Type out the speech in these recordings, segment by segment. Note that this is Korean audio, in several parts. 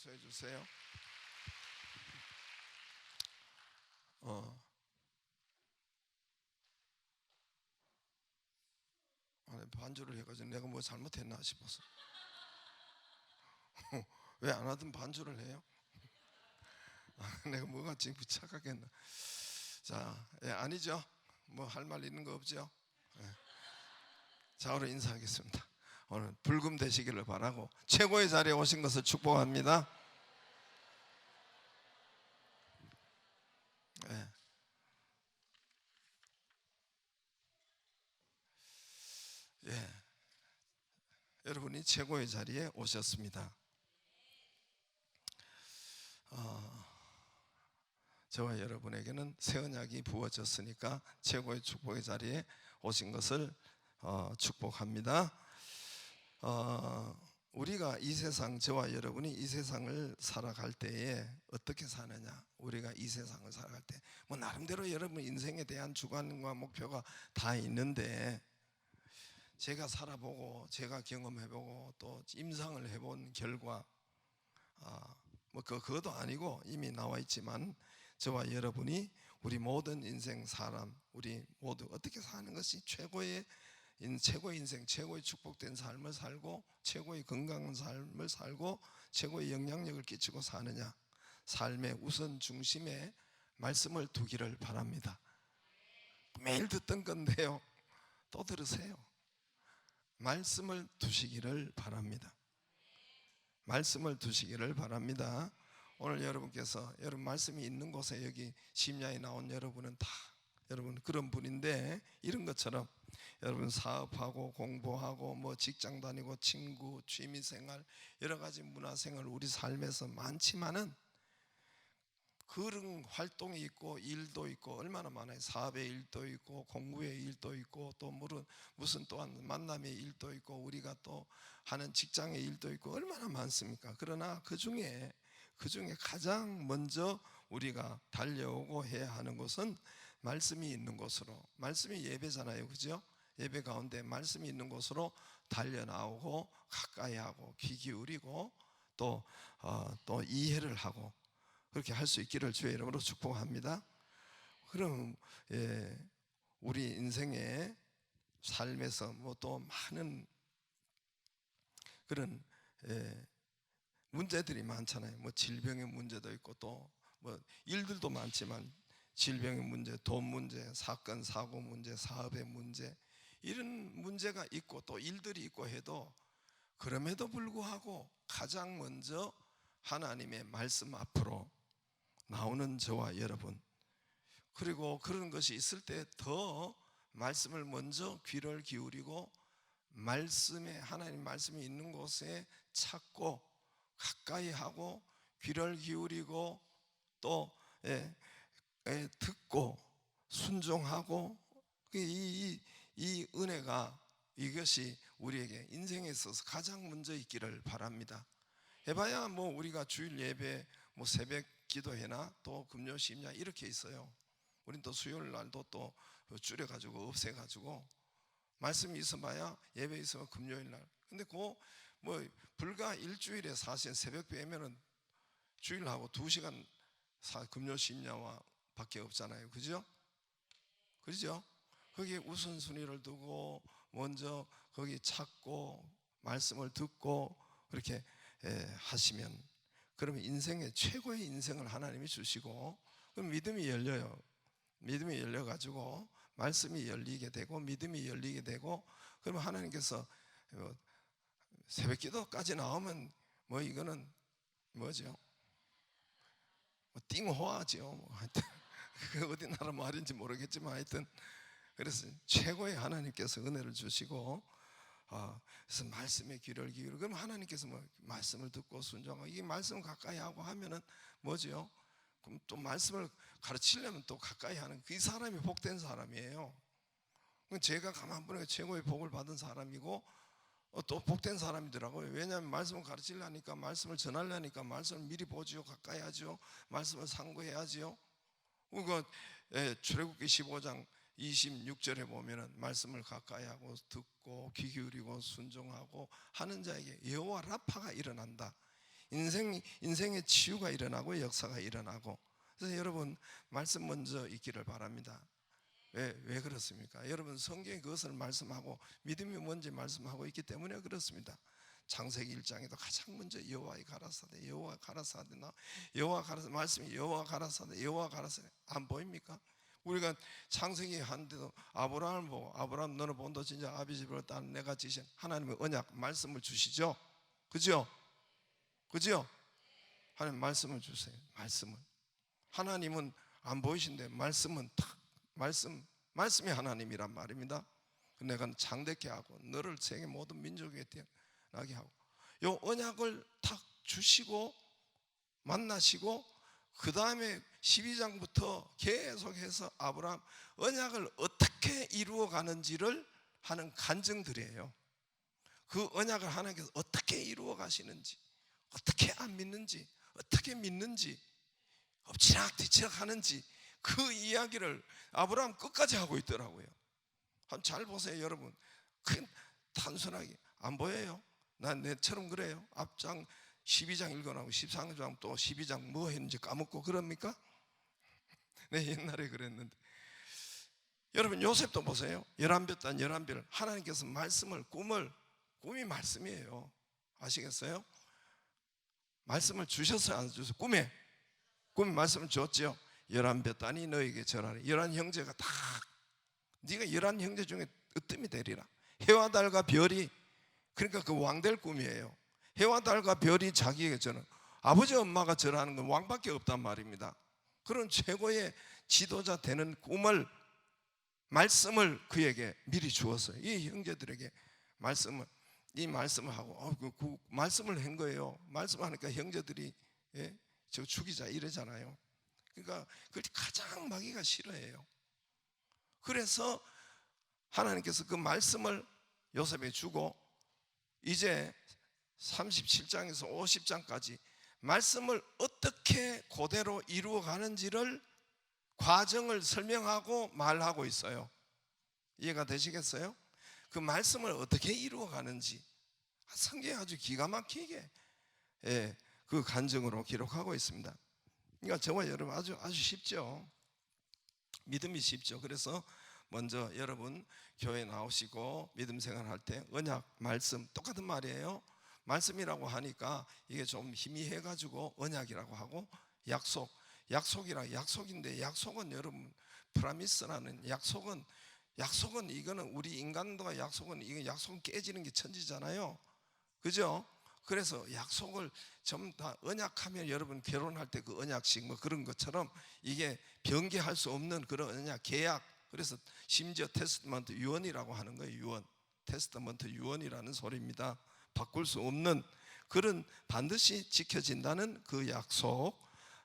박수해 주세요. 아니, 반주를 해가지고 내가 뭐 잘못했나 싶어서. 왜 안 하던 반주를 해요? 내가 뭐가 지금 착각했나? 자, 아니죠. 뭐 할 말 있는 거 없죠? 자, 오늘 인사하겠습니다. 오늘 불금 되시기를 바라고 최고의 자리에 오신 것을 축복합니다. 여러분이 최고의 자리에 오셨습니다. 저와 여러분에게는 새 언약이 부어졌으니까 최고의 축복의 자리에 오신 것을 축복합니다. 우리가 이 세상, 저와 여러분이 이 세상을 살아갈 때에 어떻게 사느냐, 우리가 이 세상을 살아갈 때 뭐 나름대로 여러분 인생에 대한 주관과 목표가 다 있는데, 제가 살아보고 제가 경험해보고 또 임상을 해본 결과 뭐 그것도 아니고 이미 나와 있지만, 저와 여러분이 우리 모든 인생 사람, 우리 모두 어떻게 사는 것이 최고의 인생, 최고의 축복된 삶을 살고 최고의 건강한 삶을 살고 최고의 영향력을 끼치고 사느냐, 삶의 우선 중심에 말씀을 두기를 바랍니다. 매일 듣던 건데요, 또 들으세요. 말씀을 두시기를 바랍니다. 말씀을 두시기를 바랍니다. 오늘 여러분께서 여러분 말씀이 있는 곳에, 여기 심야에 나온 여러분은 다 여러분 그런 분인데, 이런 것처럼 여러분 사업하고 공부하고 뭐 직장 다니고 친구, 취미생활, 여러 가지 문화생활 우리 삶에서 많지만은 그런 활동이 있고 일도 있고 얼마나 많아요. 사업의 일도 있고 공부의 일도 있고 또 무슨 또한 만남의 일도 있고 우리가 또 하는 직장의 일도 있고 얼마나 많습니까? 그러나 그 중에 가장 먼저 우리가 달려오고 해야 하는 것은 말씀이 있는 곳으로, 말씀이 예배잖아요, 그죠? 예배 가운데 말씀이 있는 곳으로 달려나오고 가까이 하고 귀 기울이고 또 이해를 하고 그렇게 할 수 있기를 주의 이름으로 축복합니다. 그럼 우리 인생의 삶에서 뭐 또 많은 그런 문제들이 많잖아요. 뭐 질병의 문제도 있고 또 뭐 일들도 많지만 질병의 문제, 돈 문제, 사건 사고 문제, 사업의 문제, 이런 문제가 있고 또 일들이 있고 해도, 그럼에도 불구하고 가장 먼저 하나님의 말씀 앞으로 나오는 저와 여러분, 그리고 그런 것이 있을 때 더 말씀을 먼저 귀를 기울이고 말씀에, 하나님 말씀이 있는 곳에 찾고 가까이 하고 귀를 기울이고 또 듣고 순종하고, 이 은혜가, 이것이 우리에게 인생에 있어서 가장 먼저 있기를 바랍니다. 해봐야 뭐 우리가 주일 예배 뭐 새벽 기도회나 또 금요 심야 이렇게 있어요. 우린 또 수요일 날도 또 줄여가지고 없애가지고 말씀이 있어봐야 예배 있으면 금요일 날. 근데 그 뭐 불과 일주일에 사실 새벽 뵈면은 주일하고 2시간 금요 심야와 밖에 없잖아요, 그죠? 그죠? 거기에 우선순위를 두고 먼저 거기 찾고 말씀을 듣고 그렇게 하시면, 그러면 인생의 최고의 인생을 하나님이 주시고, 그럼 믿음이 열려요. 믿음이 열려가지고 말씀이 열리게 되고 믿음이 열리게 되고, 그러면 하나님께서 새벽 기도까지 나오면 뭐 이거는 뭐죠? 뭐 띵호하죠. 뭐 하여튼 그 어디 나라 말인지 모르겠지만 하여튼, 그래서 최고의 하나님께서 은혜를 주시고 그래서 말씀에 귀를 기울이고, 그럼 하나님께서 뭐 말씀을 듣고 순종하고, 이게 말씀을 가까이 하고 하면은 뭐죠? 그럼 또 말씀을 가르치려면 또 가까이 하는, 그 사람이 복된 사람이에요. 제가 가만 보니까 최고의 복을 받은 사람이고 또 복된 사람이더라고요. 왜냐하면 말씀을 가르치려니까, 말씀을 전하려니까 말씀을 미리 보지요, 가까이 하죠, 말씀을 상고해야지요. 그러니까 출애굽기 15장 26절에 보면은 말씀을 가까이 하고 듣고 귀 기울이고 순종하고 하는 자에게 여호와 라파가 일어난다. 인생의 치유가 일어나고 역사가 일어나고. 그래서 여러분 말씀 먼저 읽기를 바랍니다. 왜 그렇습니까? 여러분 성경에 그것을 말씀하고 믿음이 뭔지 말씀하고 있기 때문에 그렇습니다. 창세기 1장에도 가장 먼저 여호와의 가라사대, 여호와 가라사대, 여호와 가라사대, 말씀이 여호와 가라사대, 여호와 가라사대. 안 보입니까? 우리가 창세기 하는데도 아브라함을 보고 아브라함 너는 본도 진짜 아비 집으로 땅 내가 지신 하나님의 언약 말씀을 주시죠. 그죠? 그죠? 하나님 말씀을 주세요. 말씀을. 하나님은 안 보이신데 말씀은 탁 말씀이 하나님이란 말입니다. 내가 장대케 하고 너를 세계 모든 민족에게 태어나게 하고 요 언약을 탁 주시고 만나시고 그 다음에 12장부터 계속해서 아브라함 언약을 어떻게 이루어 가는지를 하는 간증들이에요. 그 언약을 하나님께서 어떻게 이루어 가시는지, 어떻게 안 믿는지, 어떻게 믿는지, 엎치락뒤치락 하는지 그 이야기를 아브라함 끝까지 하고 있더라고요. 한번 잘 보세요 여러분. 큰 단순하게 안 보여요? 난 내처럼 그래요. 앞장 12장 읽어나고 13장 또 12장 뭐 했는지 까먹고 그럽니까? 네, 옛날에 그랬는데. 여러분 요셉도 보세요. 11별 11별 하나님께서 말씀을 꿈이 말씀이에요. 아시겠어요? 말씀을 주셨어요 안 주셨어요? 꿈이 말씀을 줬죠. 11별 너에게 절하리. 11형제가 다 네가 11형제 중에 으뜸이 되리라. 해와 달과 별이, 그러니까 그 왕 될 꿈이에요. 해와 달과 별이 자기에게 절하는, 아버지 엄마가 절하는 건 왕밖에 없단 말입니다. 그런 최고의 지도자 되는 꿈을, 말씀을 그에게 미리 주었어요. 이 형제들에게 이 말씀을 하고 그 말씀을 한 거예요. 말씀하니까 형제들이 저 죽이자 이러잖아요. 그러니까 그걸 가장 마귀가 싫어해요. 그래서 하나님께서 그 말씀을 요셉에 주고 이제 37장에서 50장까지 말씀을 어떻게 그대로 이루어 가는지를 과정을 설명하고 말하고 있어요. 이해가 되시겠어요? 그 말씀을 어떻게 이루어 가는지 성경이 아주 기가 막히게 그 간증으로 기록하고 있습니다. 그러니까 저와 여러분 아주 쉽죠. 믿음이 쉽죠. 그래서 먼저 여러분 교회 나오시고 믿음 생활할 때 언약, 말씀 똑같은 말이에요. 말씀이라고 하니까 이게 좀 희미해가지고 언약이라고 하고 약속인데 약속은 여러분 프라미스라는 약속은 이거는 우리 인간과 이거 약속은 깨지는 게 천지잖아요. 그죠? 그래서 약속을 전부 다 언약하면 여러분 결혼할 때 그 언약식 뭐 그런 것처럼 이게 변개할 수 없는 그런 언약, 계약. 그래서 심지어 테스트먼트 유언이라고 하는 거예요. 유언, 테스트먼트 유언이라는 소리입니다. 바꿀 수 없는 그런 반드시 지켜진다는 그 약속,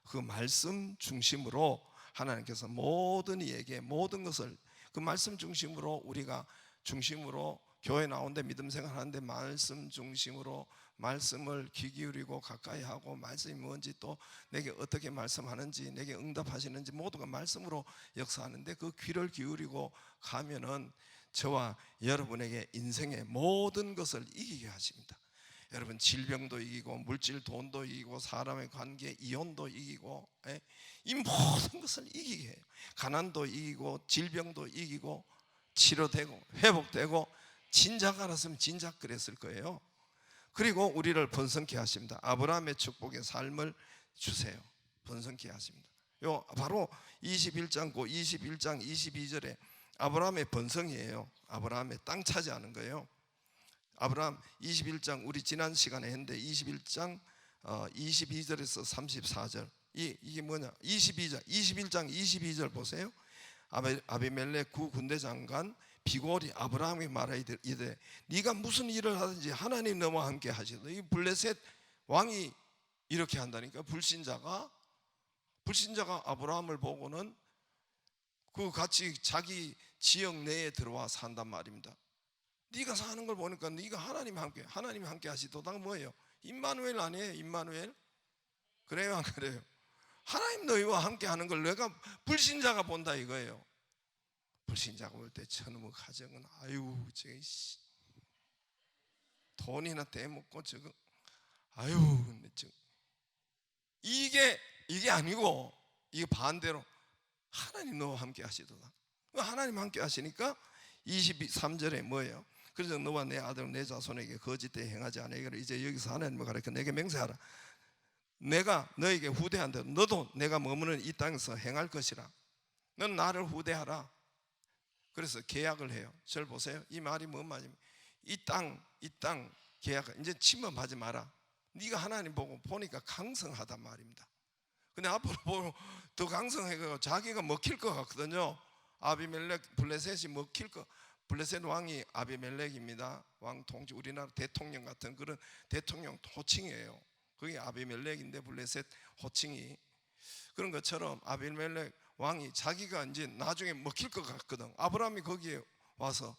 그 말씀 중심으로 하나님께서 모든 이에게 모든 것을 그 말씀 중심으로 우리가 중심으로 교회 나오는데 믿음 생활하는데 말씀 중심으로 말씀을 귀 기울이고 가까이 하고 말씀이 뭔지 또 내게 어떻게 말씀하는지 내게 응답하시는지 모두가 말씀으로 역사하는데 그 귀를 기울이고 가면은 저와 여러분에게 인생의 모든 것을 이기게 하십니다. 여러분 질병도 이기고 물질 돈도 이기고 사람의 관계 이혼도 이기고 이 모든 것을 이기게 해요. 가난도 이기고 질병도 이기고 치료되고 회복되고 진작 알았으면 진작 그랬을 거예요. 그리고 우리를 번성케 하십니다. 아브라함의 축복의 삶을 주세요. 번성케 하십니다. 요 바로 21장 22절에 아브라함의 번성이에요. 아브라함의 땅 차지하는 거예요. 아브라함 21장 우리 지난 시간에 했는데 21장 22절에서 34절 이게 뭐냐 21장 22절 보세요. 아비멜렉 구 군대 장관 비골이 아브라함이 말하이되 네가 무슨 일을 하든지 하나님 너와 함께 하시다. 이 블레셋 왕이 이렇게 한다니까. 불신자가 아브라함을 보고는 그 같이 자기 지역 내에 들어와 산단 말입니다. 네가 사는 걸 보니까 네가 하나님이 함께 하시도다. 뭐예요? 임마누엘 아니에요? 임마누엘? 그래요 안 그래요? 하나님 너희와 함께 하는 걸 내가 불신자가 본다 이거예요. 불신자가 볼 때 저놈의 가정은 아유 저기 돈이나 떼먹고 저거 아유 이게 아니고 이게 반대로 하나님 너와 함께 하시도다. 하나님 함께 하시니까 23절에 뭐예요? 그래서 너와 내 아들 내 자손에게 거짓되이 행하지 아니하기를 이제 여기서 하나님을 가르쳐 내게 맹세하라. 내가 너에게 후대한 대로 너도 내가 머무는 이 땅에서 행할 것이라. 넌 나를 후대하라. 그래서 계약을 해요. 절 보세요. 이 말이 뭔 말이냐면 이 땅 계약 이제 침범하지 마라. 네가 하나님 보고 보니까 강성하단 말입니다. 근데 앞으로 보면 더 강성해서 자기가 먹힐 것 같거든요. 아비멜렉 블레셋이 먹힐 것. 블레셋 왕이 아비멜렉입니다. 왕 통치 우리나라 대통령 같은 그런 대통령 호칭이에요. 그게 아비멜렉인데 블레셋 호칭이 그런 것처럼 아비멜렉 왕이 자기가 이제 나중에 먹힐 것 같거든. 아브라함이 거기에 와서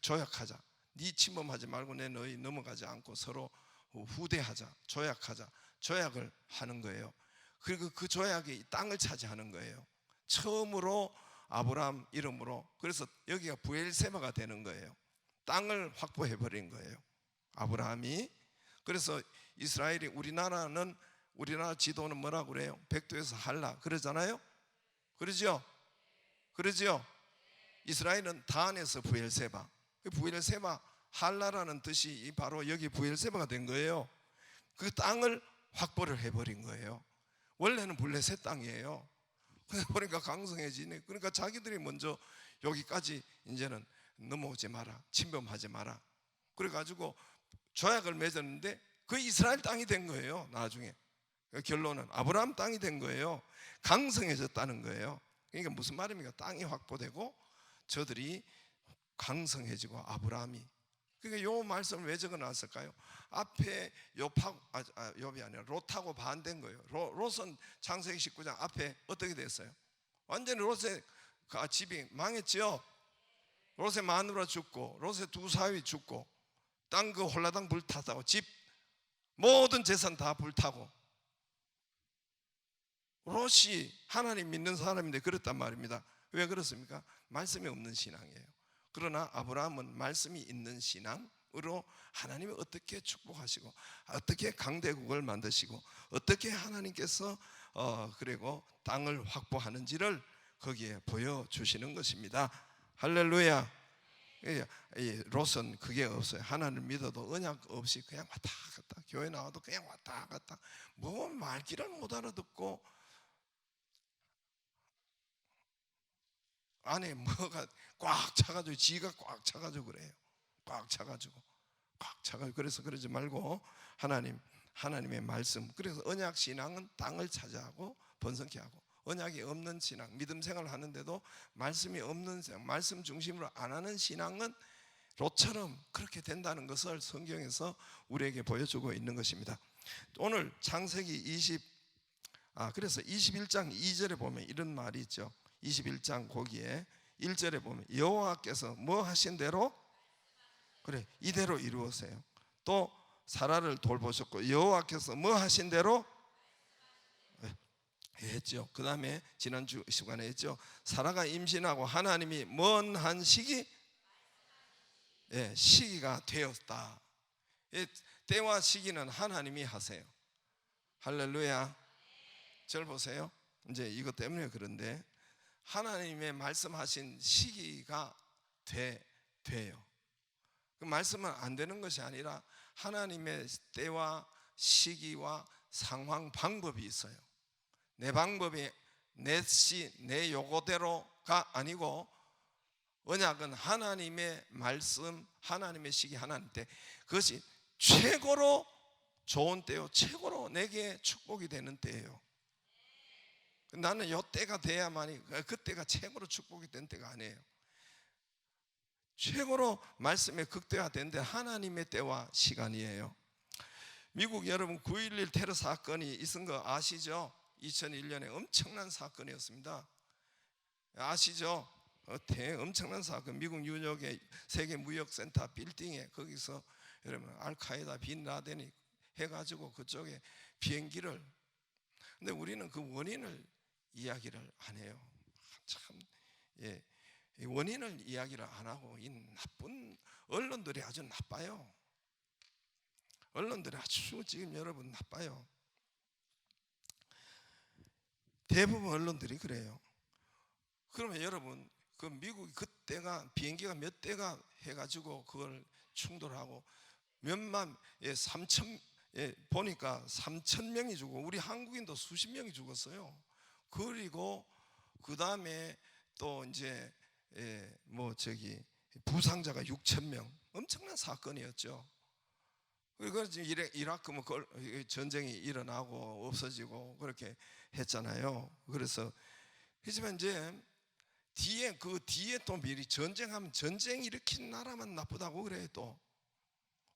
조약하자. 네 침범하지 말고 내 너희 넘어가지 않고 서로 후대하자. 조약하자. 조약을 하는 거예요. 그리고 그 조약이 땅을 차지하는 거예요. 처음으로 아브라함 이름으로. 그래서 여기가 부엘세바가 되는 거예요. 땅을 확보해 버린 거예요. 아브라함이. 그래서 이스라엘이 우리나라 지도는 뭐라고 그래요? 백두에서 할라 그러잖아요. 그러죠? 이스라엘은 다안에서 부엘세바. 부엘세바 할라라는 뜻이 바로 여기 부엘세바가 된 거예요. 그 땅을 확보를 해버린 거예요. 원래는 블레셋 땅이에요. 그러니까 강성해지네. 그러니까 자기들이 먼저 여기까지 이제는 넘어오지 마라, 침범하지 마라. 그래가지고 조약을 맺었는데 그 이스라엘 땅이 된 거예요. 나중에 결론은 아브라함 땅이 된 거예요. 강성해졌다는 거예요. 그러니까 무슨 말입니까? 땅이 확보되고 저들이 강성해지고 아브라함이. 그러니까 요 말씀을 왜 적어놨을까요? 앞에 욥이 아니라 롯하고 반대인 거예요. 롯은 창세기 19장 앞에 어떻게 됐어요? 완전히 롯의 집이 망했죠. 롯의 마누라 죽고 롯의 두 사위 죽고 땅 그 홀라당 불탔다고 집 모든 재산 다 불타고. 롯이 하나님 믿는 사람인데 그랬단 말입니다. 왜 그렇습니까? 말씀이 없는 신앙이에요. 그러나 아브라함은 말씀이 있는 신앙으로 하나님이 어떻게 축복하시고 어떻게 강대국을 만드시고 어떻게 하나님께서 그리고 땅을 확보하는지를 거기에 보여주시는 것입니다. 할렐루야. 롯은 그게 없어요. 하나님을 믿어도 언약 없이 그냥 왔다 갔다, 교회 나와도 그냥 왔다 갔다, 뭐 말귀를 못 알아듣고 안에 뭐가 꽉 차가지고 지가 꽉 차가지고 그래요. 꽉 차가지고 그래서 그러지 말고 하나님의 말씀. 그래서 언약 신앙은 땅을 차지하고 번성케 하고, 언약이 없는 신앙, 믿음 생활을 하는데도 말씀이 없는 신앙, 말씀 중심으로 안 하는 신앙은 롯처럼 그렇게 된다는 것을 성경에서 우리에게 보여주고 있는 것입니다. 오늘 창세기 그래서 21장 2절에 보면 이런 말이 있죠. 21장 거기에 1절에 보면 여호와께서 뭐 하신 대로 그래 이대로 이루었어요. 또 사라를 돌보셨고 여호와께서 뭐 하신 대로 했죠. 그 다음에 지난주 시간에 했죠. 사라가 임신하고 하나님이 먼 한 시기가 되었다. 때와 시기는 하나님이 하세요. 할렐루야. 절 보세요. 이제 이것 때문에 그런데 하나님의 말씀하신 시기가 돼요. 그 말씀은 안 되는 것이 아니라 하나님의 때와 시기와 상황 방법이 있어요. 내 방법이 내 요거대로가 아니고 언약은 하나님의 말씀, 하나님의 시기, 하나님 때, 그것이 최고로 좋은 때요, 최고로 내게 축복이 되는 때예요. 나는 요 때가 돼야만이, 그때가 최고로 축복이 된 때가 아니에요. 최고로 말씀의 극대화된 데 하나님의 때와 시간이에요. 미국 여러분 9.11 테러 사건이 있은 거 아시죠? 2001년에 엄청난 사건이었습니다. 아시죠? 엄청난 사건. 미국 뉴욕의 세계 무역센터 빌딩에 거기서 여러분 알카에다 빈 라덴이 해가지고 그쪽에 비행기를. 근데 우리는 그 원인을 이야기를 안 해요. 참, 원인을 이야기를 안 하고 이 나쁜 언론들이 아주 나빠요. 언론들이 아주 지금 여러분 나빠요. 대부분 언론들이 그래요. 그러면 여러분, 그 미국이 그때가 비행기가 몇 대가 해가지고 그걸 충돌하고 몇만, 3천, 보니까 3천 명이 죽고 우리 한국인도 수십 명이 죽었어요. 그리고 그 다음에 또 이제 부상자가 6천 명, 엄청난 사건이었죠. 그리고 이라크 전쟁이 일어나고 없어지고 그렇게 했잖아요. 그래서 하지만 이제 뒤에 또 미리 전쟁하면 전쟁 일으킨 나라만 나쁘다고 그래요. 또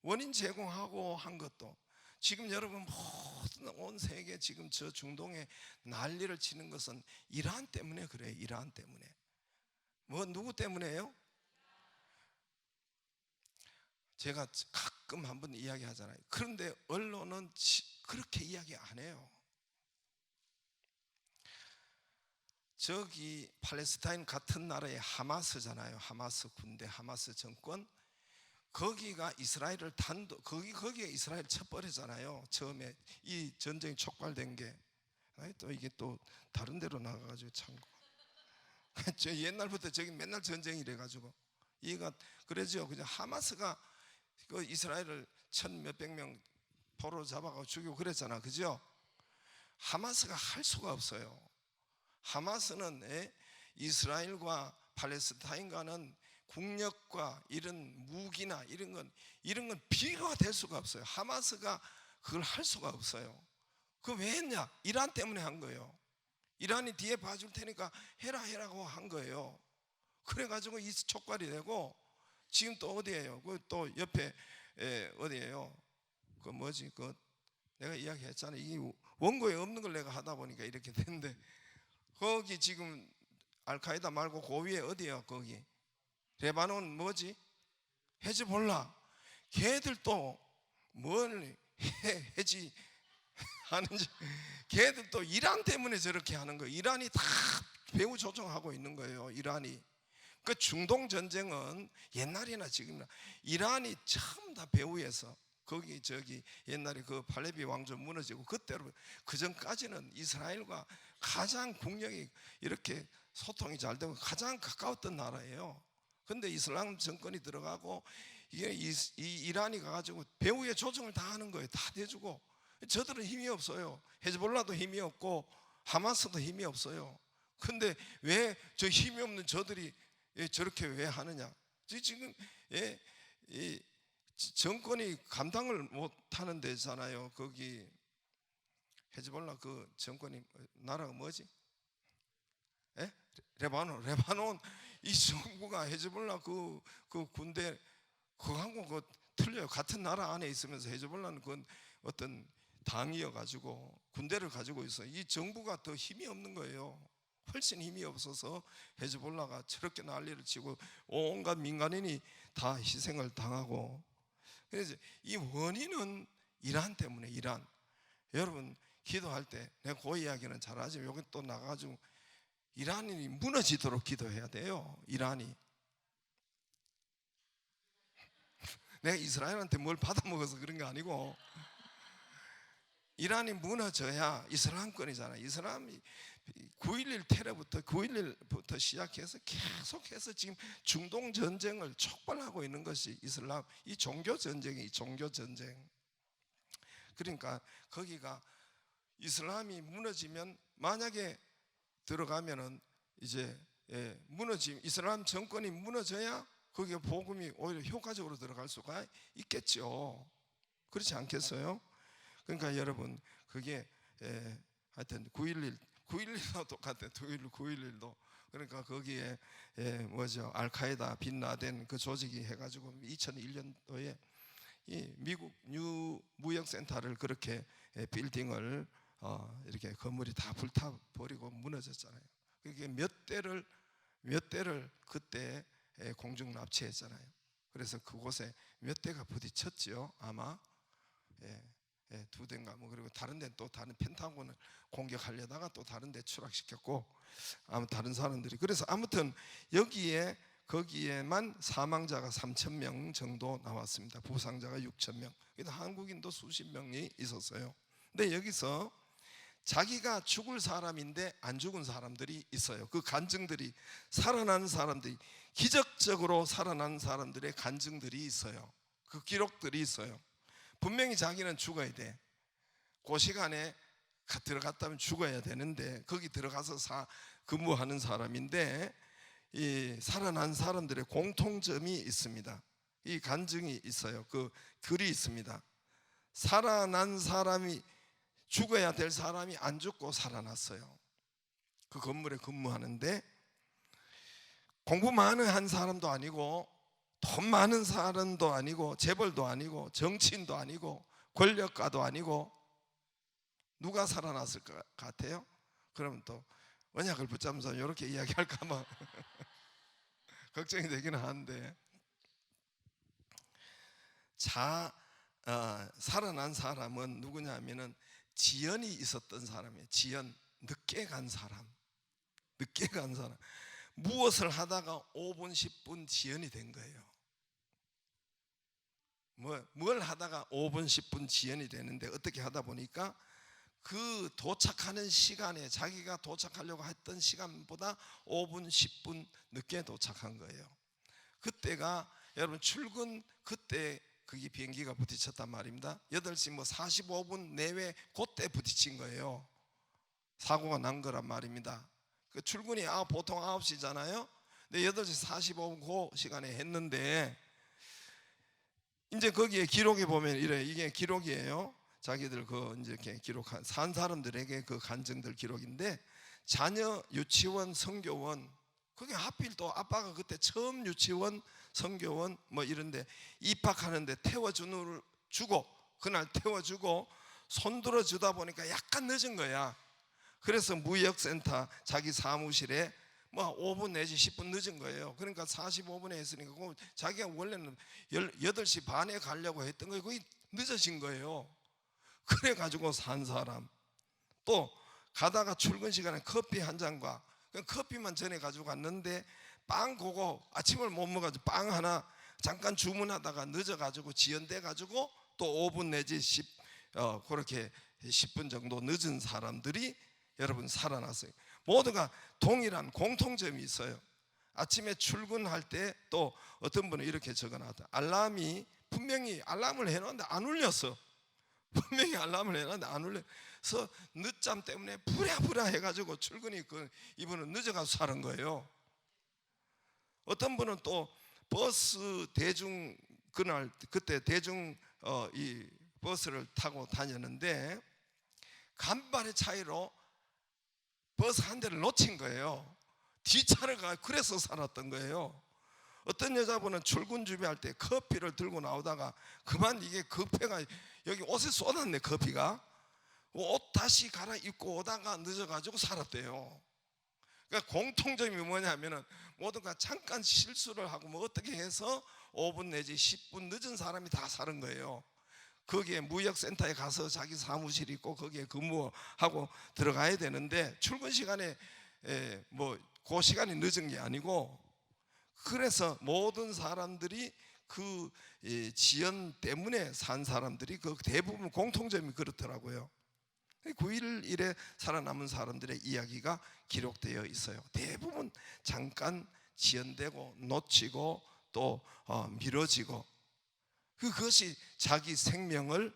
원인 제공하고 한 것도 지금 여러분 모든 온 세계 지금 저 중동에 난리를 치는 것은 이란 때문에 그래요. 이란 때문에. 누구 때문에요? 제가 가끔 한번 이야기하잖아요. 그런데 언론은 그렇게 이야기 안 해요. 저기 팔레스타인 같은 나라의 하마스잖아요. 하마스 군대, 하마스 정권. 거기가 이스라엘을 거기에 이스라엘 쳐버리잖아요. 처음에 이 전쟁이 촉발된 게. 또 이게 또 다른 데로 나가가지고 참. 저 옛날부터 저기 맨날 전쟁이래 가지고 이해가 그러죠. 그냥 하마스가 그 이스라엘을 1,000몇백 명 포로 잡아가지고 죽이고 그랬잖아. 그죠? 하마스가 할 수가 없어요. 하마스는 이스라엘과 팔레스타인과는 국력과 이런 무기나 이런 건 비교가 될 수가 없어요. 하마스가 그걸 할 수가 없어요. 그거 왜 했냐? 이란 때문에 한 거예요. 이란이 뒤에 봐줄 테니까 해라고 한 거예요. 그래가지고 이 촉발이 되고 지금 또 어디예요? 또 옆에 어디예요? 내가 이야기했잖아요. 이 원고에 없는 걸 내가 하다 보니까 이렇게 됐는데 거기 지금 알카에다 말고 그 위에 어디예요? 거기 레바논 헤즈볼라. 걔들도 뭘 해지 하는지 걔들도 이란 때문에 저렇게 하는 거예요. 이란이 다 배후 조종하고 있는 거예요. 이란이. 그 중동 전쟁은 옛날이나 지금이나 이란이 처음 다 배후에서 거기 옛날에 그 팔레비 왕조 무너지고 그때로 그 전까지는 이스라엘과 가장 국력이 이렇게 소통이 잘 되고 가장 가까웠던 나라예요. 근데 이슬람 정권이 들어가고 이란이 가가지고 배후에 조정을 다 하는 거예요. 다 대주고. 저들은 힘이 없어요. 헤즈볼라도 힘이 없고 하마스도 힘이 없어요. 근데 왜 저 힘이 없는 저들이 저렇게 왜 하느냐? 지금 이 정권이 감당을 못 하는 데잖아요. 거기 헤즈볼라 그 정권이 나라가 뭐지? 레바논. 이 정부가 헤즈볼라 그 군대 그거하고 틀려요. 같은 나라 안에 있으면서 헤즈볼라는 그건 어떤 당이어 가지고 군대를 가지고 있어요. 이 정부가 더 힘이 없는 거예요. 훨씬 힘이 없어서 헤즈볼라가 저렇게 난리를 치고 온갖 민간인이 다 희생을 당하고. 그래서 이 원인은 이란 때문에. 이란. 여러분 기도할 때 내가 그 이야기는 잘하지만 여기 또 나가가지고 이란이 무너지도록 기도해야 돼요. 이란이. 내가 이스라엘한테 뭘 받아먹어서 그런 게 아니고 이란이 무너져야 이슬람권이잖아요. 이슬람이 9.11 테러부터 9.11부터 시작해서 계속해서 지금 중동 전쟁을 촉발하고 있는 것이 이슬람, 이 종교 전쟁이 종교 전쟁. 그러니까 거기가 이슬람이 무너지면 만약에 들어가면은 이제 이슬람 정권이 무너져야 거기에 복음이 오히려 효과적으로 들어갈 수가 있겠죠. 그렇지 않겠어요? 그러니까 여러분 그게 하여튼 9.11도 똑같아요. 9.11도 그러니까 거기에 알카에다 빈라덴 그 조직이 해가지고 2001년도에 이 미국 뉴 무역센터를 그렇게 빌딩을 이렇게 건물이 다 불타버리고 무너졌잖아요. 그게 몇 대를 그때 공중 납치했잖아요. 그래서 그곳에 몇 대가 부딪혔죠. 아마 두 대인가 그리고 다른 데는 또 다른 펜타곤을 공격하려다가 또 다른 데 추락시켰고 다른 사람들이. 그래서 아무튼 거기에만 사망자가 3,000명 정도 나왔습니다. 부상자가 6,000명. 한국인도 수십 명이 있었어요. 근데 여기서 자기가 죽을 사람인데 안 죽은 사람들이 있어요. 그 간증들이, 살아난 사람들이, 기적적으로 살아난 사람들의 간증들이 있어요. 그 기록들이 있어요. 분명히 자기는 죽어야 돼. 그 시간에 들어갔다면 죽어야 되는데 거기 들어가서 근무하는 사람인데, 이 살아난 사람들의 공통점이 있습니다. 이 간증이 있어요. 그 글이 있습니다. 살아난 사람이, 죽어야 될 사람이 안 죽고 살아났어요. 그 건물에 근무하는데 공부 많은 한 사람도 아니고 돈 많은 사람도 아니고 재벌도 아니고 정치인도 아니고 권력가도 아니고, 누가 살아났을 것 같아요? 그러면 또 언약을 붙잡으면서 이렇게 이야기할까 봐 걱정이 되기는 하는데, 살아난 사람은 누구냐 하면은 지연이 있었던 사람이에요. 지연, 늦게 간 사람. 늦게 간 사람. 무엇을 하다가 5분 10분 지연이 된 거예요. 뭘 하다가 5분 10분 지연이 되는데, 어떻게 하다 보니까 그 도착하는 시간에, 자기가 도착하려고 했던 시간보다 5분 10분 늦게 도착한 거예요. 그때가 여러분 출근, 그때 그게 비행기가 부딪혔단 말입니다. 8시 45분 내외 그때 부딪힌 거예요. 사고가 난 거란 말입니다. 그 출근이 보통 9시잖아요. 근데 8시 45분 그 시간에 했는데, 이제 거기에 기록에 보면 이래, 이게 기록이에요. 자기들 이제 이렇게 기록한 산 사람들에게 그 간증들 기록인데, 자녀 유치원, 성교원, 그게 하필 또 아빠가 그때 처음 유치원, 성교원 이런데 입학하는데 태워주고, 그날 태워주고 손들어 주다 보니까 약간 늦은 거야. 그래서 무역센터 자기 사무실에 5분 내지 10분 늦은 거예요. 그러니까 45분에 했으니까 자기가 원래는 8시 반에 가려고 했던 거예요. 거의 늦어진 거예요. 그래가지고 산 사람, 또 가다가 출근 시간에 커피 한 잔과 커피만 전에 가지고 갔는데 빵 그거 아침을 못 먹어가지고 빵 하나 잠깐 주문하다가 늦어가지고 지연돼가지고 또 5분 내지 그렇게 10분 정도 늦은 사람들이 여러분 살아났어요. 모두가 동일한 공통점이 있어요. 아침에 출근할 때 또 어떤 분은 이렇게 적어놨다. 분명히 알람을 해놨는데 안 울렸어. 분명히 알람을 해놨는데 안 울려서 늦잠 때문에 부랴부랴 해가지고 출근이 이분은 늦어가서 사는 거예요. 어떤 분은 또 버스 그때 대중 이 버스를 타고 다녔는데 간발의 차이로 버스 한 대를 놓친 거예요. 뒷차를 그래서 살았던 거예요. 어떤 여자분은 출근 준비할 때 커피를 들고 나오다가 그만 이게 급해가 여기 옷에 쏟았네. 커피가 옷 다시 갈아입고 오다가 늦어가지고 살았대요. 그러니까 공통점이 뭐냐면은 모두가 잠깐 실수를 하고 어떻게 해서 5분 내지 10분 늦은 사람이 다 사는 거예요. 거기에 무역센터에 가서 자기 사무실 있고 거기에 근무하고 들어가야 되는데, 출근 시간에 그 시간이 늦은 게 아니고, 그래서 모든 사람들이 그 지연 때문에 산 사람들이 그 대부분 공통점이 그렇더라고요. 9.11에 살아남은 사람들의 이야기가 기록되어 있어요. 대부분 잠깐 지연되고 놓치고 또 미뤄지고, 그것이 자기 생명을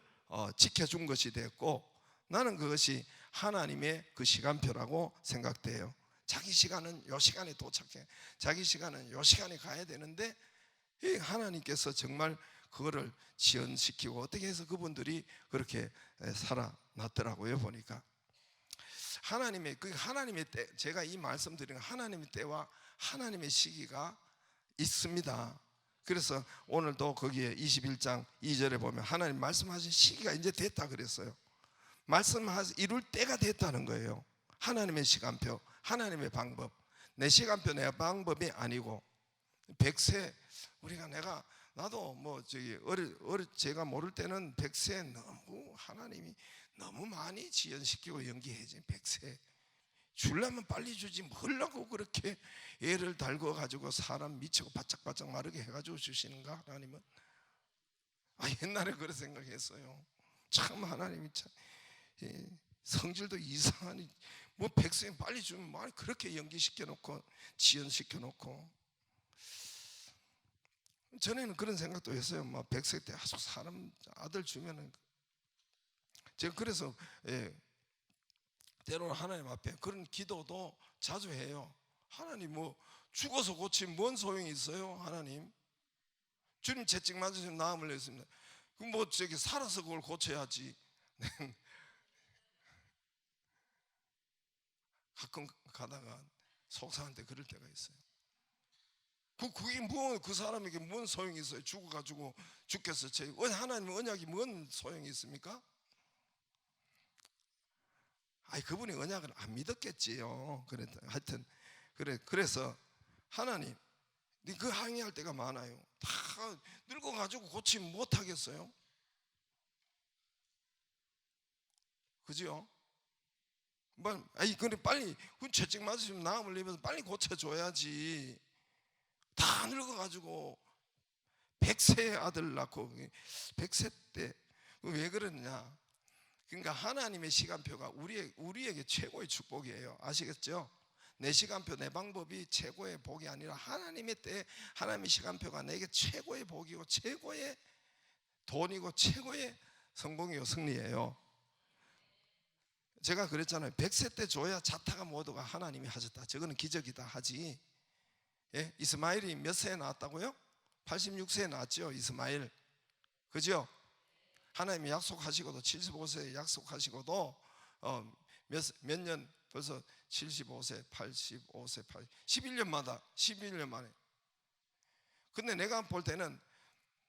지켜준 것이 됐고, 나는 그것이 하나님의 그 시간표라고 생각돼요. 자기 시간은 요 시간에 도착해, 자기 시간은 요 시간에 가야 되는데, 하나님께서 정말 그거를 지연시키고 어떻게 해서 그분들이 그렇게 살아났더라고요. 보니까 하나님의 때, 제가 이 말씀 드리는 하나님의 때와 하나님의 시기가 있습니다. 그래서 오늘도 거기에 21장 2절에 보면 하나님 말씀하신 시기가 이제 됐다 그랬어요. 말씀하신 이룰 때가 됐다는 거예요. 하나님의 시간표, 하나님의 방법, 내 시간표, 내 방법이 아니고, 백세, 나도 제가 모를 때는 백세 너무 하나님이 너무 많이 지연시키고 연기해지. 백세 주려면 빨리 주지 뭘라고 그렇게 애를 달궈 가지고 사람 미치고 바짝바짝 마르게 해가지고 주시는가 하나님은? 옛날에 그런 생각했어요. 참 하나님이 참 성질도 이상하니 뭐 백성 빨리 주면 말 그렇게 연기시켜 놓고 지연시켜 놓고. 전에는 그런 생각도 했어요. 뭐 백세 때 아주 사람 아들 주면은 제가 그래서 때로는 하나님 앞에 그런 기도도 자주 해요. 하나님 뭐 죽어서 고치면 뭔 소용이 있어요? 하나님 주님 채찍 맞으시면 나음을 냈습니다. 그럼 뭐 저기 살아서 그걸 고쳐야지. 가끔 가다가 속상할 때 그럴 때가 있어요. 그게 뭐 그 사람에게 뭔 소용이 있어요? 죽어가지고 죽겠어. 하나님의 언약이 뭔 소용이 있습니까? 아니 그분이 언약을 안 믿었겠지요. 하여튼 그래서 하나님 그 항의할 때가 많아요. 다 늙어가지고 고치면 못하겠어요. 그죠? 아니 근데 빨리 채찍 맞으시면 나음을 입어서 빨리 고쳐줘야지. 다 늙어가지고 100세 아들 낳고 100세 때 왜 그러느냐? 그러니까 하나님의 시간표가 우리에게 최고의 축복이에요. 아시겠죠? 내 시간표, 내 방법이 최고의 복이 아니라 하나님의 때, 하나님의 시간표가 내게 최고의 복이고 최고의 돈이고 최고의 성공이요 승리예요. 제가 그랬잖아요. 100세 때 줘야 자타가 모두가 하나님이 하셨다. 저거는 기적이다 하지. 예? 이스마엘이 몇 세에 나왔다고요? 86세에 나왔죠. 이스마엘. 그죠? 하나님이 약속하시고도 75세에 약속하시고도 몇 년 벌써 75세, 85세, 11년 만에. 근데 내가 볼 때는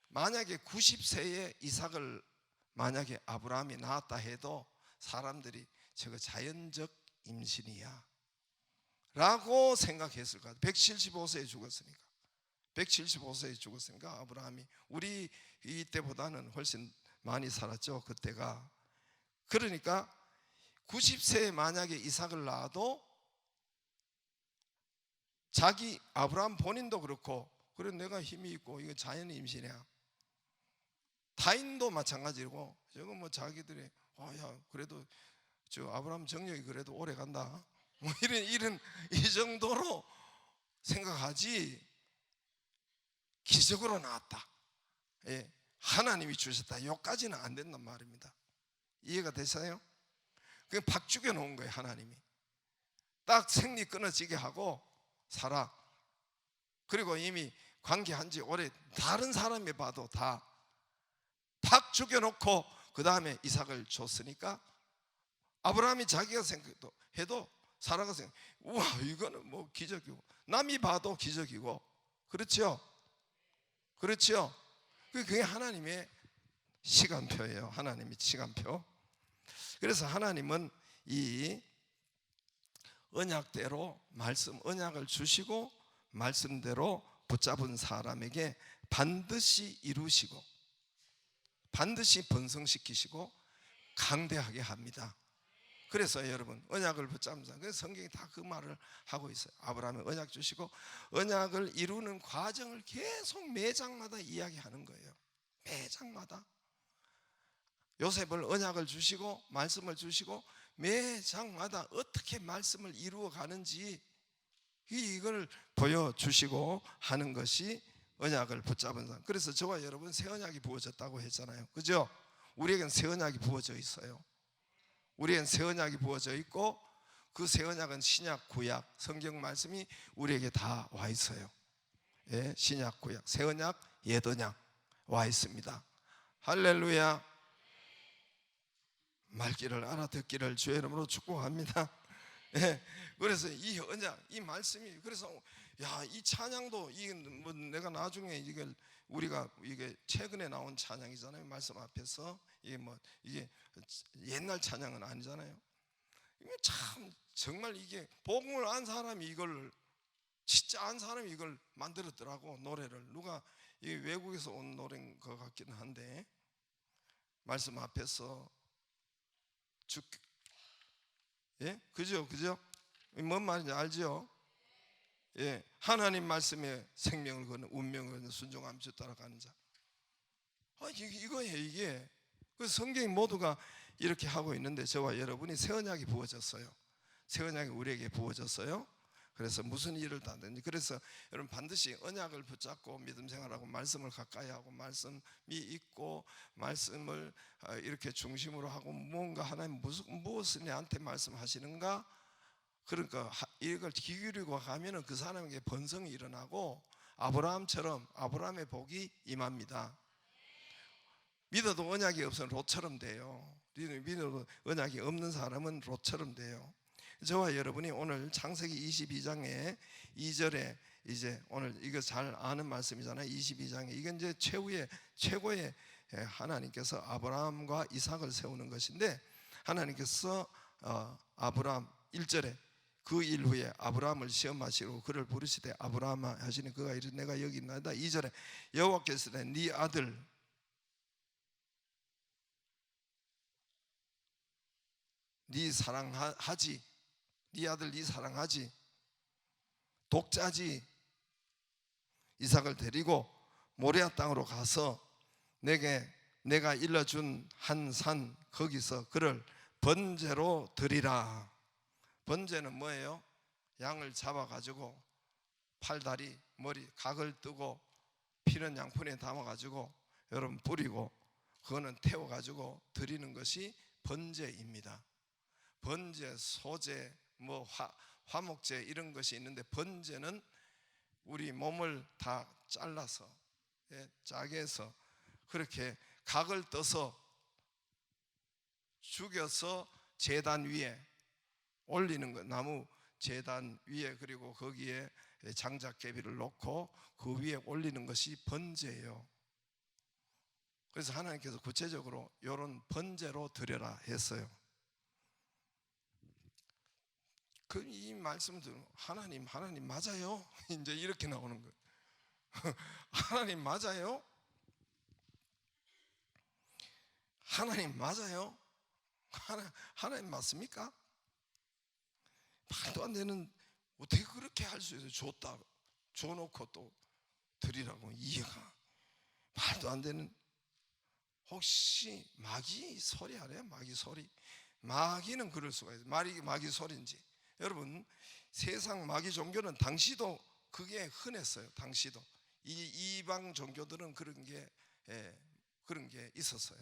만약에 90세에 이삭을 만약에 아브라함이 낳았다 해도 사람들이 저거 자연적 임신이야 라고 생각했을 것 같아요. 175세에 죽었으니까. 175세에 죽었으니까 아브라함이 우리 이때보다는 훨씬 많이 살았죠. 그때가. 그러니까 90세에 만약에 이삭을 낳아도 자기 아브라함 본인도 그렇고 그래 내가 힘이 있고 이거 자연 임신이야. 타인도 마찬가지고 저거 뭐 자기들이 야 그래도 저 아브라함 정력이 그래도 오래 간다. 뭐 이런 이 정도로 생각하지 기적으로 나왔다. 예, 하나님이 주셨다. 여기까지는 안 된단 말입니다. 이해가 되세요? 그냥 박 죽여 놓은 거예요. 하나님이 딱 생리 끊어지게 하고 살아. 그리고 이미 관계한 지 오래 다른 사람이 봐도 다 박 죽여놓고 그 다음에 이삭을 줬으니까 아브라함이 자기가 생각해도 사라가 생각 우와 이거는 뭐 기적이고 남이 봐도 기적이고 그렇죠? 그렇죠? 그게 하나님의 시간표예요. 하나님의 시간표. 그래서 하나님은 이 언약대로 언약을 주시고 말씀대로 붙잡은 사람에게 반드시 이루시고 반드시 번성시키시고 강대하게 합니다. 그래서 여러분 언약을 붙잡는 사람, 그래서 성경이 다 그 말을 하고 있어요. 아브라함의 언약 주시고 언약을 이루는 과정을 계속 매장마다 이야기하는 거예요. 매장마다 요셉을 언약을 주시고 말씀을 주시고 매장마다 어떻게 말씀을 이루어 가는지 이걸 보여주시고 하는 것이 언약을 붙잡은 사람. 그래서 저와 여러분 새 언약이 부어졌다고 했잖아요. 그죠? 우리에겐 새 언약이 부어져 있어요. 우리에겐 새 언약이 부어져 있고 그 새 언약은 신약 구약 성경 말씀이 우리에게 다 와 있어요. 예, 신약 구약 새 언약 옛 언약 와 있습니다. 할렐루야. 말귀를 알아듣기를 주의 이름으로 축복합니다. 예, 그래서 이 언약, 이 말씀이 그래서 이 찬양도 뭐 내가 나중에 우리가 이게 최근에 나온 찬양이잖아요. 말씀 앞에서 이게 옛날 찬양은 아니잖아요. 이게 참 정말 이게 복음을 안 사람이 이걸 진짜 안 사람이 이걸 만들었더라고. 노래를 누가 이 외국에서 온 노래인 것 같기는 한데 말씀 앞에서 예? 그죠? 뭔 말인지 알죠? 예, 하나님 말씀에 생명을 거는 운명을 거는 순종하며 주 따라가는 자. 이거예요 이게. 그래서 성경이 모두가 이렇게 하고 있는데 저와 여러분이 새 언약이 부어졌어요. 새 언약이 우리에게 부어졌어요. 그래서 무슨 일을 하든지, 그래서 여러분 반드시 언약을 붙잡고 믿음 생활하고 말씀을 가까이 하고 말씀이 있고 말씀을 이렇게 중심으로 하고 뭔가 하나님 무엇을 내한테 말씀하시는가, 그러니까 이걸 귀 기울이고 가면은 그 사람에게 번성이 일어나고 아브라함처럼 아브라함의 복이 임합니다. 믿어도 언약이 없으면 롯처럼 돼요. 믿어도 언약이 없는 사람은 롯처럼 돼요. 저와 여러분이 오늘 창세기 22장에 2절에 이제 오늘 이거 잘 아는 말씀이잖아요. 22장에 이건 이제 최고의 하나님께서 아브라함과 이삭을 세우는 것인데, 하나님께서 아브라함 1절에 그 일 후에 아브라함을 시험하시고 그를 부르시되 아브라함 하시니 그가 이르되 내가 여기 있나이다. 2절에 여호와께서 네 아들 네 사랑하지, 네 아들 네 사랑하지, 독자지 이삭을 데리고 모리아 땅으로 가서 내가 일러준 한 산 거기서 그를 번제로 드리라. 번제는 뭐예요? 양을 잡아가지고 팔다리 머리 각을 뜨고 피는 양푼에 담아가지고 여러분 뿌리고 그거는 태워가지고 드리는 것이 번제입니다. 번제, 소제, 뭐 화목제 이런 것이 있는데, 번제는 우리 몸을 다 잘라서 짜게 해서 그렇게 각을 떠서 죽여서 제단 위에 올리는 것, 나무 제단 위에, 그리고 거기에 장작개비를 놓고 그 위에 올리는 것이 번제예요. 그래서 하나님께서 구체적으로 이런 번제로 드려라 했어요. 이 말씀을 들으면 하나님 맞아요? 이제 이렇게 나오는 거예요. 하나님 맞아요? 하나님 맞아요? 하나님 맞습니까? 말도 안 되는, 어떻게 그렇게 할 수 있어요? 줘놓고 또 드리라고. 이해가 말도 안 되는. 혹시 마귀 소리 알아요? 마귀 소리. 마귀는 그럴 수가 있어요. 마귀 소리인지. 여러분 세상 마귀 종교는 당시도 그게 흔했어요. 당시도 이방 종교들은 그런 게 있었어요.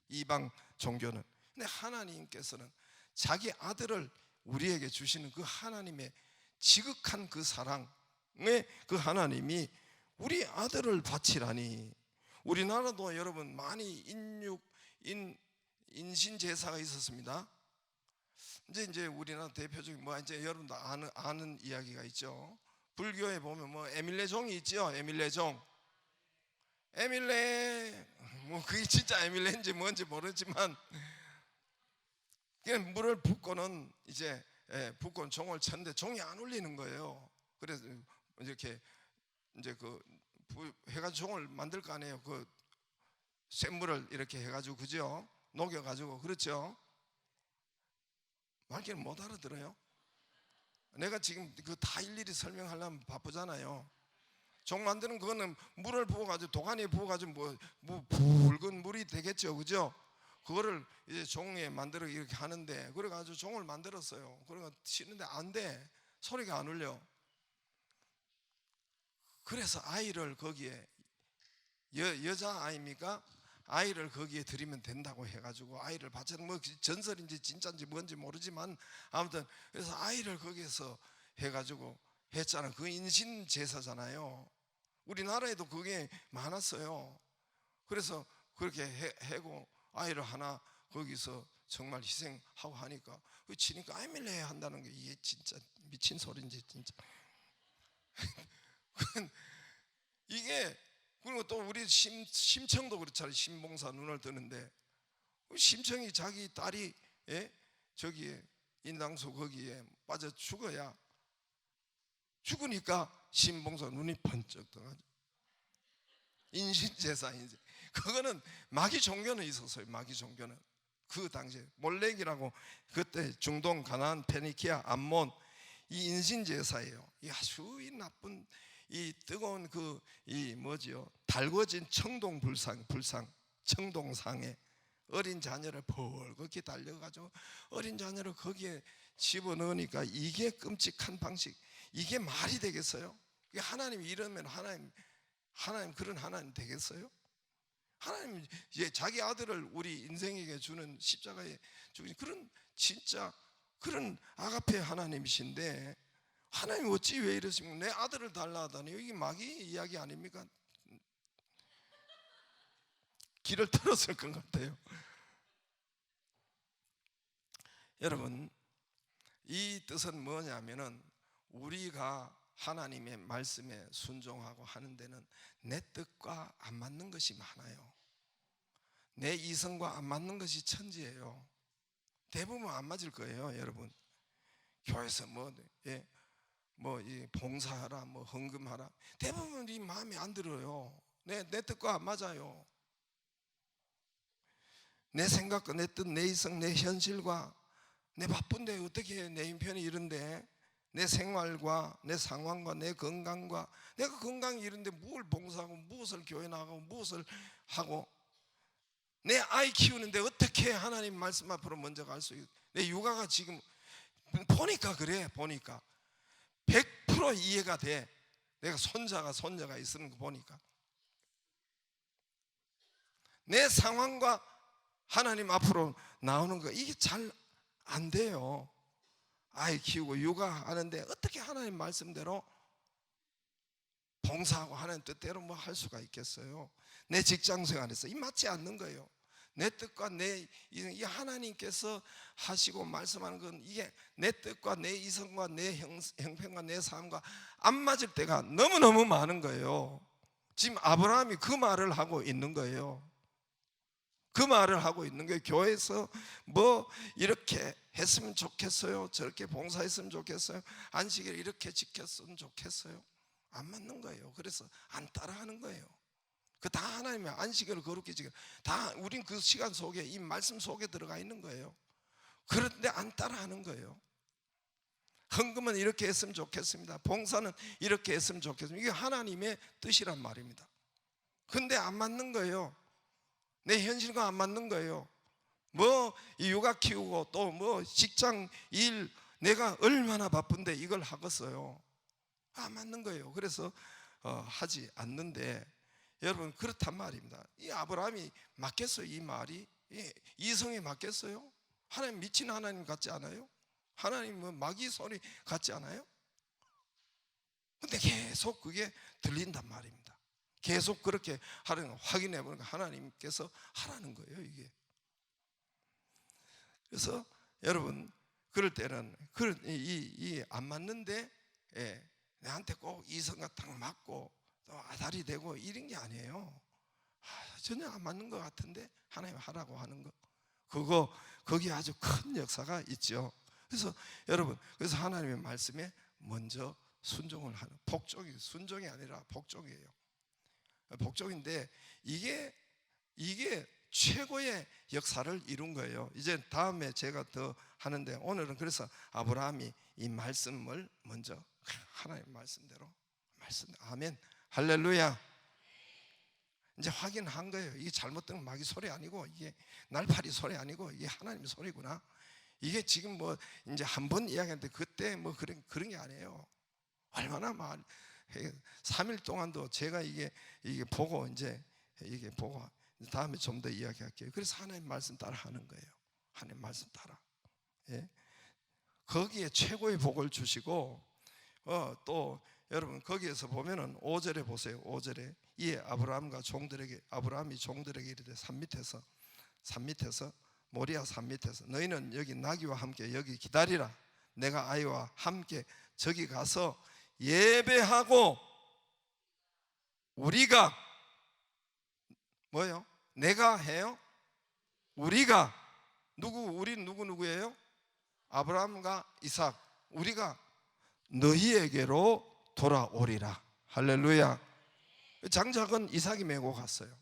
이방 종교는. 근데 하나님께서는 자기 아들을 우리에게 주시는 그 하나님의 지극한 그 사랑의 그 하나님이 우리 아들을 바치라니. 우리나라도 여러분 많이 인신 제사가 있었습니다. 이제 우리나라 대표적인 이제 여러분도 아는 이야기가 있죠. 불교에 보면 에밀레종이 있죠. 에밀레 그게 진짜 에밀레인지 뭔지 모르지만 그냥 물을 붓고는 이제 붓고 종을 쳤는데 종이 안 울리는 거예요. 그래서 이렇게 이제 해가지고 종을 만들 거 아니에요. 센 물을 이렇게 해가지고, 그죠? 녹여가지고, 그렇죠? 말귀를 못 알아들어요. 내가 지금 다 일일이 설명하려면 바쁘잖아요. 종 만드는 그거는 물을 부어가지고 도가니에 부어가지고 붉은 물이 되겠죠, 그죠? 그거를 이제 종에 만들어 이렇게 하는데, 그래가지고 종을 만들었어요. 그래가 치는데 안 돼. 소리가 안 울려. 그래서 아이를 거기에 여자 아이입니까? 아이를 거기에 드리면 된다고 해가지고 아이를 바치는, 전설인지 진짜인지 뭔지 모르지만 아무튼 그래서 아이를 거기에서 해가지고 했잖아요. 그 인신 제사잖아요. 우리나라에도 그게 많았어요. 그래서 그렇게 해고 아이를 하나 거기서 정말 희생하고 하니까 치니까 아이밀레 한다는 게 이게 진짜 미친 소리인지 진짜. 이게, 그리고 또 우리 심청도 그렇잖아요. 신봉사 눈을 뜨는데 심청이 자기 딸이 저기에 인당수 거기에 빠져 죽으니까 신봉사 눈이 번쩍 떠가지고 인신제사인지. 그거는 마귀 종교는 있었어요. 마귀 종교는 그 당시에 몰렉이라고, 그때 중동 가나안 페니키아 암몬 이 인신제사예요. 이 아주 나쁜 이 뜨거운 달궈진 청동상에 어린 자녀를 벌겋게 달려가지고 어린 자녀를 거기에 집어넣으니까 이게 끔찍한 방식, 이게 말이 되겠어요? 하나님이 이러면 하나님 그런 하나님 되겠어요? 하나님 자기 아들을 우리 인생에게 주는, 십자가에 주는 그런 진짜 그런 아가페 하나님이신데, 하나님 어찌 왜 이러십니까? 내 아들을 달라 하다니 이게 마귀 이야기 아닙니까? 길을 틀었을 것 같아요. 여러분, 이 뜻은 뭐냐면은 우리가 하나님의 말씀에 순종하고 하는 데는 내 뜻과 안 맞는 것이 많아요. 내 이성과 안 맞는 것이 천지예요. 대부분 안 맞을 거예요, 여러분. 교회에서 이 봉사하라, 뭐 헌금하라, 대부분 이 마음에 안 들어요. 내 뜻과 안 맞아요. 내 생각과 내 뜻, 내 이성, 내 현실과, 내 바쁜데 어떻게 내 인편이 이런데, 내 생활과 내 상황과 내 건강과, 내가 건강이 이런데 뭘 봉사하고 무엇을 교회 나가고 무엇을 하고, 내 아이 키우는데 어떻게 하나님 말씀 앞으로 먼저 갈 수 있어? 내 육아가 지금 보니까 그래. 보니까 100% 이해가 돼. 내가 손자가 있으면 보니까 내 상황과 하나님 앞으로 나오는 거 이게 잘 안 돼요. 아이 키우고 육아하는데 어떻게 하나님 말씀대로 봉사하고 하나님 뜻대로 뭐 할 수가 있겠어요? 내 직장 생활에서 이 맞지 않는 거예요. 내 뜻과 이 하나님께서 하시고 말씀하는 건 이게 내 뜻과 내 이성과 내 형편과 내 삶과 안 맞을 때가 너무너무 많은 거예요. 지금 아브라함이 그 말을 하고 있는 거예요. 그 말을 하고 있는 거예요. 교회에서 뭐 이렇게 했으면 좋겠어요, 저렇게 봉사했으면 좋겠어요, 안식일 이렇게 지켰으면 좋겠어요. 안 맞는 거예요. 그래서 안 따라하는 거예요. 그 다 하나님의 안식일을 거룩히 지켜, 다 우린 그 시간 속에 이 말씀 속에 들어가 있는 거예요. 그런데 안 따라하는 거예요. 헌금은 이렇게 했으면 좋겠습니다, 봉사는 이렇게 했으면 좋겠습니다. 이게 하나님의 뜻이란 말입니다. 근데 안 맞는 거예요. 내 현실과 안 맞는 거예요. 뭐 이 육아 키우고 또 뭐 직장 일, 내가 얼마나 바쁜데 이걸 하겠어요? 안 맞는 거예요. 그래서 하지 않는데, 여러분 그렇단 말입니다. 이 아브라함이 맞겠어요? 이 말이 이성에 맞겠어요? 하나님 미친 하나님 같지 않아요? 하나님은 마귀 소리 같지 않아요? 근데 계속 그게 들린단 말입니다. 계속 그렇게 하는 거 확인해 보니까 하나님께서 하라는 거예요, 이게. 그래서 여러분 그럴 때는 이 안 맞는데 나한테 꼭 이성과 딱 맞고 또 아다리 되고 이런 게 아니에요. 전혀 안 맞는 것 같은데 하나님 하라고 하는 거, 거기 아주 큰 역사가 있죠. 그래서 여러분, 그래서 하나님의 말씀에 먼저 순종을 하는, 순종이 아니라 복종이에요. 복종인데 이게 최고의 역사를 이룬 거예요. 이제 다음에 제가 더 하는데, 오늘은 그래서 아브라함이 이 말씀을 먼저 하나님 말씀대로 아멘, 할렐루야. 이제 확인한 거예요. 이게 잘못된 마귀 소리 아니고, 이게 날파리 소리 아니고, 이게 하나님 소리구나. 이게 지금 뭐 이제 한 번 이야기했는데 그때 뭐 그런 게 아니에요. 얼마나 3일 동안도 제가 이게 보고, 이제 이게 보고 다음에 좀 더 이야기할게요. 그래서 하나님 말씀 따라 하는 거예요. 하나님 말씀 따라. 예? 거기에 최고의 복을 주시고, 또 여러분 거기에서 보면은 5절에 보세요. 5절에 이에 아브라함이 종들에게 이르되 산 밑에서 모리아 산 밑에서 너희는 여기 나귀와 함께 여기 기다리라. 내가 아이와 함께 저기 가서 예배하고 우리가 뭐예요? 내가 해요? 우리가 우리 누구예요? 아브라함과 이삭, 우리가 너희에게로 돌아오리라. 할렐루야. 장작은 이삭이 메고 갔어요.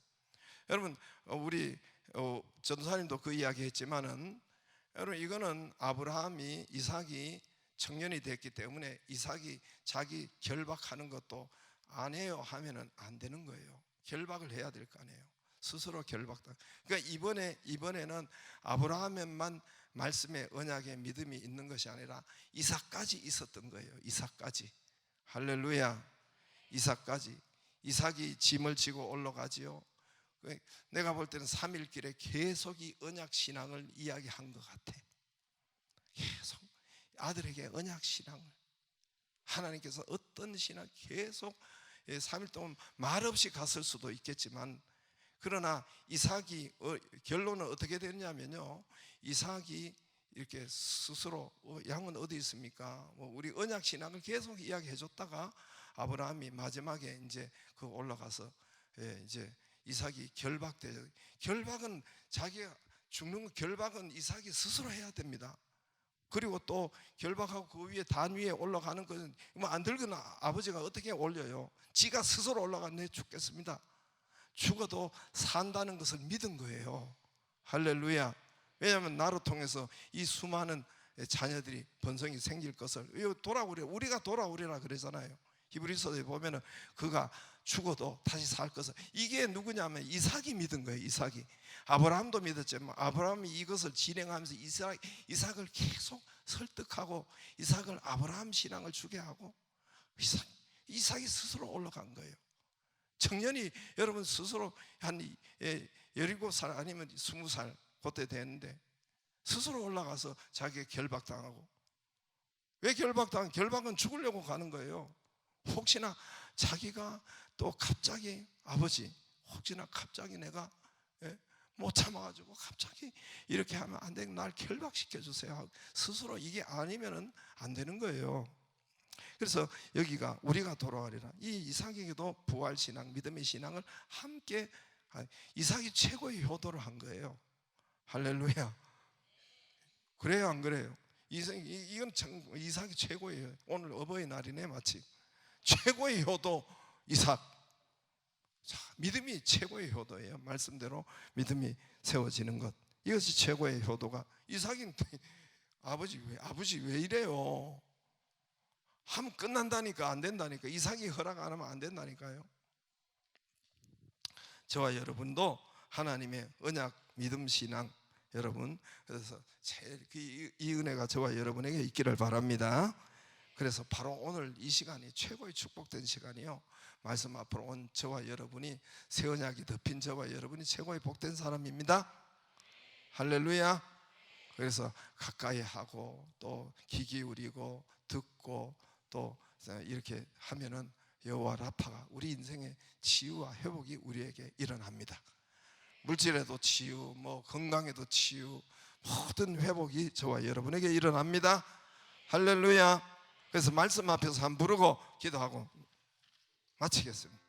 여러분 우리 전도사님도 그 이야기 했지만은, 여러분 이거는 아브라함이 이삭이 청년이 됐기 때문에 이삭이 자기 결박하는 것도 안 해요 하면은 안 되는 거예요. 결박을 해야 될 거 아니에요. 스스로 결박당. 그러니까 이번에는 아브라함에만 말씀의 언약의 믿음이 있는 것이 아니라 이삭까지 있었던 거예요. 이삭까지. 할렐루야. 이삭까지. 이삭이 짐을 지고 올라가지요. 내가 볼 때는 3일 길에 계속 이 언약 신앙을 이야기한 것 같아. 계속 아들에게 언약 신앙을, 하나님께서 어떤 신앙 계속 3일 동안 말없이 갔을 수도 있겠지만, 그러나 이삭이 결론은 어떻게 되느냐면요, 이삭이 이렇게 스스로 양은 어디 있습니까? 우리 언약 신앙을 계속 이야기해 줬다가 아브라함이 마지막에 이제 그 올라가서 이제 이삭이 결박돼요. 결박은 자기가 죽는 거, 결박은 이삭이 스스로 해야 됩니다. 그리고 또 결박하고 그 위에 단 위에 올라가는 것은 뭐 안 들거나 아버지가 어떻게 올려요? 지가 스스로 올라가면 내 죽겠습니다. 죽어도 산다는 것을 믿은 거예요. 할렐루야. 왜냐하면 나를 통해서 이 수많은 자녀들이 번성이 생길 것을 돌아오리라, 우리가 돌아오리라 그러잖아요. 히브리서에 보면은 그가 죽어도 다시 살 것을, 이게 누구냐면 이삭이 믿은 거예요. 이삭이. 아브라함도 믿었지만 아브라함이 이것을 진행하면서 이삭을 계속 설득하고 이삭을 아브라함 신앙을 주게 하고 이삭이 스스로 올라간 거예요. 청년이 여러분 스스로 한 17살 아니면 20살 그때 됐는데 스스로 올라가서 자기가 결박당하고. 왜 결박당한? 결박은 죽으려고 가는 거예요. 혹시나 자기가 또 갑자기 아버지, 혹시나 갑자기 내가 못 참아가지고 갑자기 이렇게 하면 안 되고 날 결박시켜 주세요. 스스로 이게 아니면은 안 되는 거예요. 그래서 여기가 우리가 돌아가리라. 이 이삭에게도 부활신앙, 믿음의 신앙을 함께, 이삭이 최고의 효도를 한 거예요. 할렐루야. 그래요, 안 그래요? 이건 이삭이 최고예요. 오늘 어버이날이네 마침. 최고의 효도 이삭. 자, 믿음이 최고의 효도예요. 말씀대로 믿음이 세워지는 것, 이것이 최고의 효도가. 이삭이 아버지 왜 이래요? 하면 끝난다니까. 안 된다니까. 이삭이 허락 안 하면 안 된다니까요. 저와 여러분도 하나님의 언약 믿음 신앙, 여러분, 그래서 이 은혜가 저와 여러분에게 있기를 바랍니다. 그래서 바로 오늘 이 시간이 최고의 축복된 시간이요, 말씀 앞으로 온 저와 여러분이, 새 언약이 덮인 저와 여러분이 최고의 복된 사람입니다. 할렐루야. 그래서 가까이 하고 또 귀 기울이고 듣고 또 이렇게 하면은 여호와 라파가, 우리 인생의 치유와 회복이 우리에게 일어납니다. 물질에도 치유, 건강에도 치유, 모든 회복이 저와 여러분에게 일어납니다. 할렐루야. 그래서 말씀 앞에서 한번 부르고 기도하고 마치겠습니다.